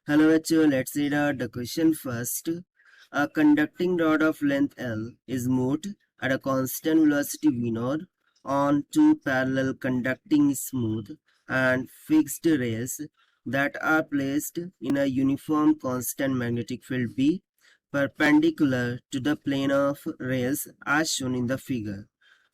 Hello bachcho, let's read out the question first. A conducting rod of length L is moved at a constant velocity v0 on two parallel conducting smooth and fixed rails that are placed in a uniform constant magnetic field B perpendicular to the plane of rails as shown in the figure.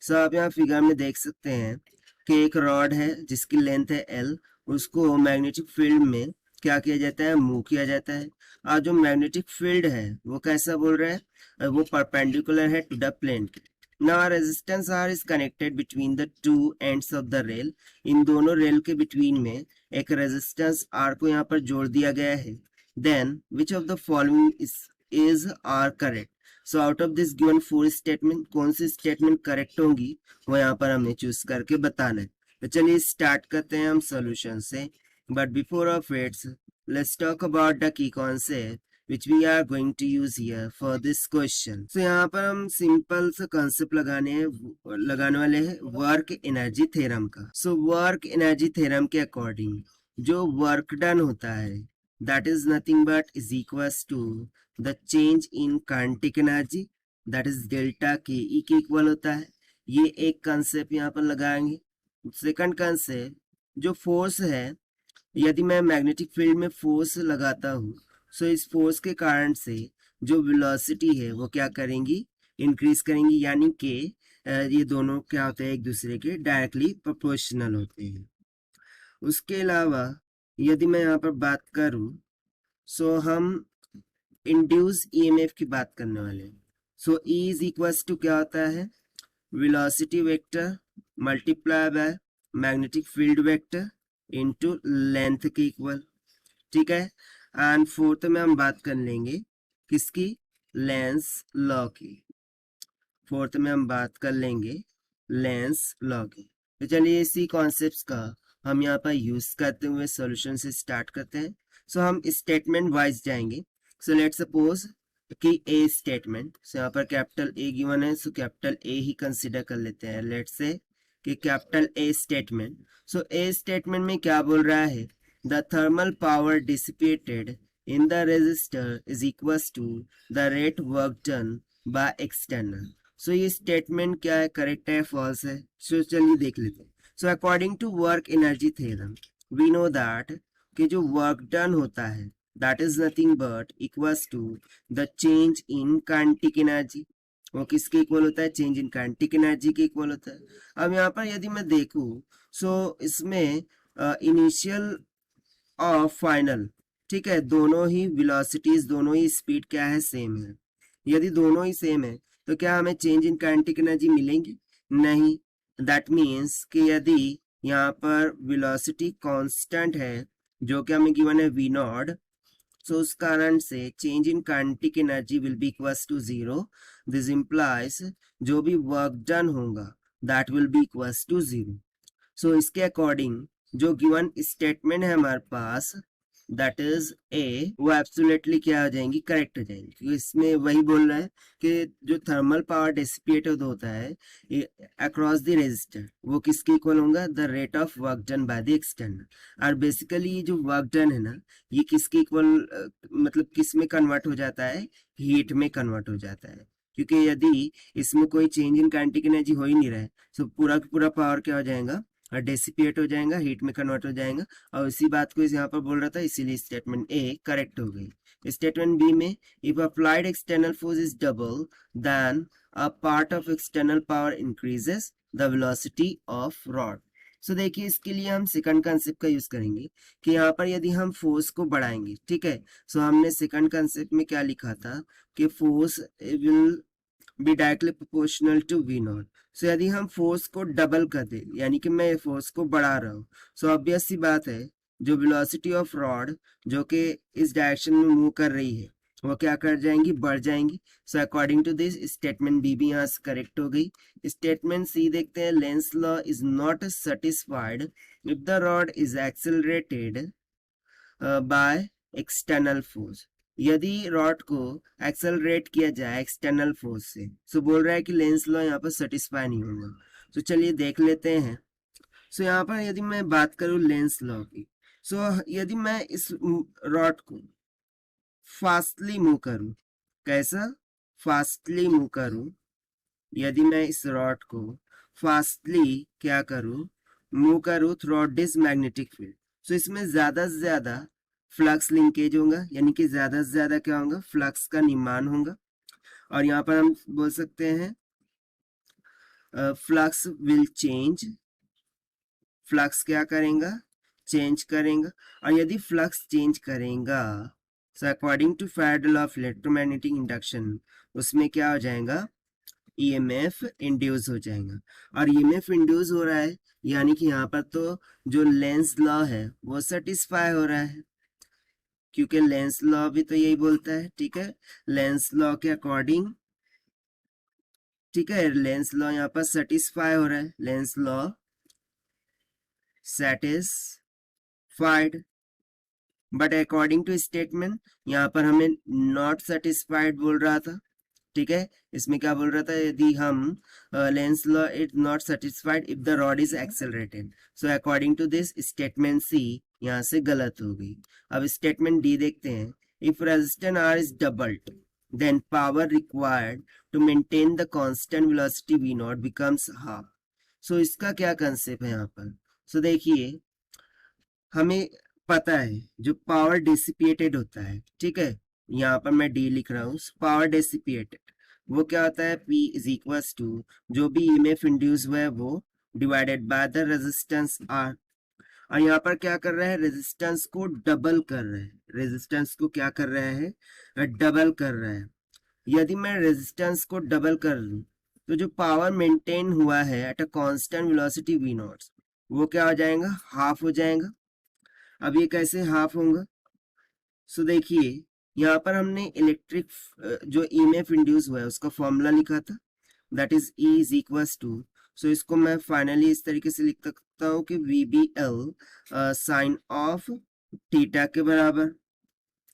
So आप यहाँ figure में देख सकते हैं कि एक rod है जिसकी लेंथ है L, उसको मैग्नेटिक फील्ड में क्या किया जाता है, मूव किया जाता है। और जो मैग्नेटिक फील्ड है वो कैसा बोल रहा है, वो परपेंडिकुलर है टू द प्लेन के। Now resistance R is connected between the two ends of the rail. इन दोनों रेल के बिटवीन में एक रेजिस्टेंस आर को यहाँ पर जोड़ दिया गया है। Then which of the following is are correct. So out of this given four statement कौन सी स्टेटमेंट करेक्ट होंगी वो यहाँ पर हमें चूज करके बताना है। तो चलिए स्टार्ट करते हैं हम सॉल्यूशन से। But before of it, let's talk about the key concept which we are going to use here for this question. So यहाँ पर हम सिंपल सा कंसेप्ट लगाने वाले हैं वर्क एनर्जी थ्योरम का। So वर्क एनर्जी थ्योरम के अकॉर्डिंग जो वर्क डन होता है that is nothing but is equals to the change in kinetic energy, that is delta के ई के इक्वल होता है। ये एक कंसेप्ट यहाँ पर लगाएंगे। सेकंड कंसेप्ट जो फोर्स है, यदि मैं मैग्नेटिक फील्ड में फोर्स लगाता हूँ सो इस फोर्स के कारण से जो वेलोसिटी है वो क्या करेंगी, इंक्रीज करेंगी, यानी कि ये दोनों क्या होते हैं, एक दूसरे के डायरेक्टली प्रोपोर्शनल होते हैं। उसके अलावा यदि मैं यहाँ पर बात करूँ सो हम इंड्यूस ईएमएफ की बात करने वाले हैं। सो E इज इक्वल्स टू क्या होता है, velocity vector multiply by magnetic field vector into length के इक्वल। ठीक है। एंड फोर्थ में हम बात कर लेंगे किसकी, लेंस लॉ की। फोर्थ में हम बात कर लेंगे लेंस लॉ की। तो चलिए इसी कॉन्सेप्ट्स का हम यहाँ पर यूज करते हुए सॉल्यूशन से स्टार्ट करते हैं। सो हम स्टेटमेंट वाइज जाएंगे। सो लेट्स सपोज कि ए स्टेटमेंट, सो यहाँ पर कैपिटल ए गिवन है, so capital A he consider कर लेते हैं। लेट्स से कि capital A statement. So A statement में क्या बोल रहा है, the thermal power dissipated in the resistor is equals to the rate work done by external. So ये स्टेटमेंट क्या है, करेक्ट है फॉल्स है। सो चलिए देख लेते हैं। So according to work energy theorem we know that कि जो वर्क डन होता है that is nothing but equals to the change in kinetic energy. वो किसके इक्वल होता है, चेंज इन काइनेटिक एनर्जी के इक्वल होता है। अब यहाँ पर यदि मैं देखूं सो इसमें इनिशियल और फाइनल, ठीक है, दोनों ही वेलोसिटीज, दोनों ही स्पीड क्या है, सेम है। यदि दोनों ही सेम है तो क्या हमें चेंज इन काइनेटिक एनर्जी मिलेंगी, नहीं। दैट मीन्स कि यदि यहाँ पर वेलोसिटी कांस्टेंट है जो कि हमें गिवन है वी नॉट, सो उस कारण से change in kinetic energy will be equals to zero. This implies जो भी वर्क डन होगा that will be equals to zero. So इसके अकॉर्डिंग जो गिवन स्टेटमेंट है हमारे पास दैट इज ए, वो एब्सोल्युटली क्या हो जाएंगी, करेक्ट हो जाएंगी। क्योंकि इसमें वही बोल रहा है कि जो थर्मल पावर डिसिपेटेड होता है अक्रॉस द रेजिस्टर वो किसके इक्वल होगा, the rate of work done by the external. और बेसिकली जो वर्क डन है ना ये किसके इक्वल, मतलब किस में कन्वर्ट हो जाता है, हीट में कन्वर्ट हो जाता है। क्योंकि यदि इसमें कोई चेंज इन काइनेटिक एनर्जी हो ही नहीं रहा है तो पूरा का पूरा पावर क्या हो जाएगा, डेसिपेट हो जाएगा, हीट में कन्वर्ट हो जाएगा। और इसी बात को यहाँ पर बोल रहा था, इसीलिए स्टेटमेंट ए करेक्ट हो गई। स्टेटमेंट बी में if applied external force is double then a part of external power increases the velocity of rod. So देखिए इसके लिए हम सेकंड कंसेप्ट का यूज करेंगे कि यहाँ पर यदि हम फोर्स को बढ़ाएंगे, ठीक है। सो हमने सेकंड कंसेप्ट में क्या लिखा था कि force will be directly proportional to V not. So यदि हम फोर्स को डबल कर दे, यानी कि मैं फोर्स को बढ़ा रहा हूँ, सो ऑब्वियस सी बात है जो वेलोसिटी ऑफ रॉड जो कि इस डायरेक्शन में मूव कर रही है वो क्या कर जाएंगी, बढ़ जाएंगी। So according to this statement B भी यहाँ से करेक्ट हो गई। स्टेटमेंट सी देखते हैं, lens law is not satisfied if the rod is accelerated by external force. यदि रॉड को एक्सेलरेट किया जाए एक्सटर्नल फोर्स से, सो बोल रहा है कि लेंस लॉ यहाँ पर सेटिस्फाई नहीं होगा। तो चलिए देख लेते हैं। सो यहाँ पर यदि मैं बात करूँ लेंस लॉ की, सो यदि मैं इस रॉड को फास्टली मूव करूं, कैसा फास्टली मूव करूं, यदि मैं इस रॉड को फास्टली क्या करूं, मूव करूं थ्रू दिस मैग्नेटिक फील्ड, सो इसमें ज्यादा से ज्यादा फ्लक्स लिंकेज होगा, यानी कि ज्यादा से ज्यादा क्या होगा, फ्लक्स का निर्माण होगा। और यहाँ पर हम बोल सकते हैं फ्लक्स विल चेंज, फ्लक्स क्या करेगा, चेंज करेगा। और यदि फ्लक्स चेंज करेगा, so according to Faraday law of electromagnetic induction, उसमें क्या हो जाएगा, ईएमएफ इंड्यूस हो जाएगा। और ईएमएफ इंड्यूस हो रहा है, यानी कि यहाँ पर तो जो लेंस लॉ है वो सेटिस्फाई हो रहा है, क्योंकि लेंस लॉ भी तो यही बोलता है, ठीक है। लेंस लॉ के अकॉर्डिंग, ठीक है, लेंस लॉ यहाँ पर सेटिस्फाई हो रहा है, Lenz law satisfied, but according to statement यहाँ पर हमें नॉट सेटिस्फाइड बोल रहा था, ठीक है। इसमें क्या बोल रहा था, यदि हम Lenz law is not satisfied if the rod is accelerated, so according to this statement C यहाँ से गलत हो गई। अब स्टेटमेंट डी देखते हैं, if resistance R is doubled then power required to maintain the constant velocity v naught becomes half। so इसका क्या कंसेप्ट है यहाँ पर, so देखिए हमें पता है जो पावर डिसिपेटेड होता है, ठीक है, यहाँ पर मैं डी लिख रहा हूँ, पावर डिसिपेटेड वो क्या होता है, P इज इक्वल टू जो भी ईएमएफ इंड्यूस हुआ है वो divided by the resistance R। और यहाँ पर क्या कर रहा है, रेजिस्टेंस को डबल कर रहा है, रेजिस्टेंस को क्या कर रहा है, डबल कर रहा है। यदि मैं रेजिस्टेंस को डबल कर लूं तो जो पावर मेंटेन हुआ है at a constant velocity v not, वो क्या हो जाएगा, हाफ हो जाएगा। अब ये कैसे हाफ होगा, सो देखिए यहाँ पर हमने इलेक्ट्रिक जो ईएमएफ इंड्यूस हुआ है उसका फॉर्मूला लिखा था, that is E is equal to, so इसको मैं फाइनली इस तरीके से लिख सकता हूँ कि VBL साइन ऑफ थीटा के बराबर।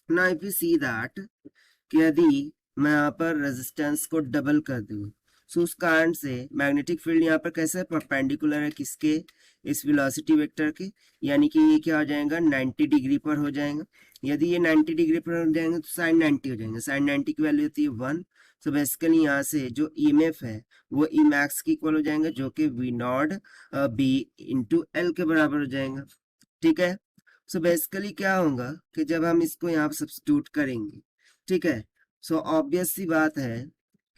Now if you see that कि यदि मैं यहाँ पर रेजिस्टेंस को डबल कर दूं, सो उस कारण से मैग्नेटिक फील्ड यहाँ पर कैसे परपेंडिकुलर है, किसके, इस वेलोसिटी वेक्टर के, यानी कि ये क्या हो जाएगा, 90 डिग्री पर हो जाएगा। यदि ये 90 डिग्री पर हो जाएंगे तो साइन 90 हो जाएंगे, साइन 90 की वैल्यू होती है 1। सो बेसिकली यहाँ से जो ईएमएफ है वो ई मैक्स की इक्वल हो जाएंगे, जो कि V naught B into L के बराबर हो जाएगा, ठीक है। सो बेसिकली क्या होगा कि जब हम इसको यहाँ पर सब्स्टिट्यूट करेंगे, ठीक है, सो ऑब्वियस सी बात है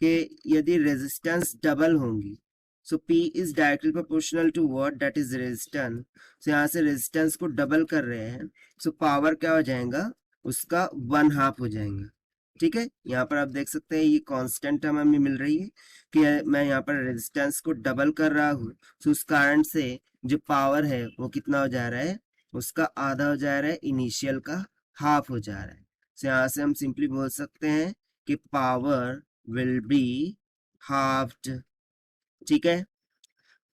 कि यदि रेजिस्टेंस डबल होंगी, so P is directly proportional to what, that is resistance. So यहाँ से रेजिस्टेंस को डबल कर रहे हैं, सो पावर क्या हो जाएगा, उसका 1/2 हो जाएगा, ठीक है। यहाँ पर आप देख सकते हैं ये कांस्टेंट टर्म हमें मिल रही है कि मैं यहाँ पर रेजिस्टेंस को डबल कर रहा हूँ, सो उस कारण से जो पावर है वो कितना हो जा रहा है, उसका आधा हो जा रहा है, इनिशियल का हाफ हो जा रहा है। तो यहाँ से हम सिंपली बोल सकते हैं कि पावर विल बी हाफ्ड, ठीक है।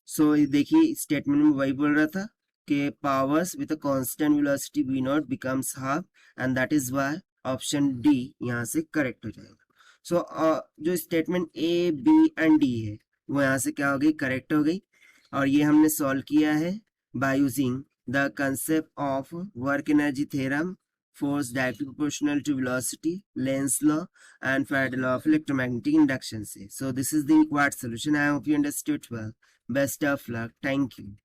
सो देखिए स्टेटमेंट में वही बोल रहा था कि powers with a constant velocity v naught becomes half, and that is why option D यहाँ से करेक्ट हो जाएगा। सो जो statement A B and D है वो यहाँ से क्या हो गई, करेक्ट हो गई। और ये हमने सॉल्व किया है by using the concept of work energy theorem, force directly proportional to velocity, Lenz law, and Faraday law of electromagnetic induction. So this is the required solution. I hope you understood well. Best of luck. Thank you.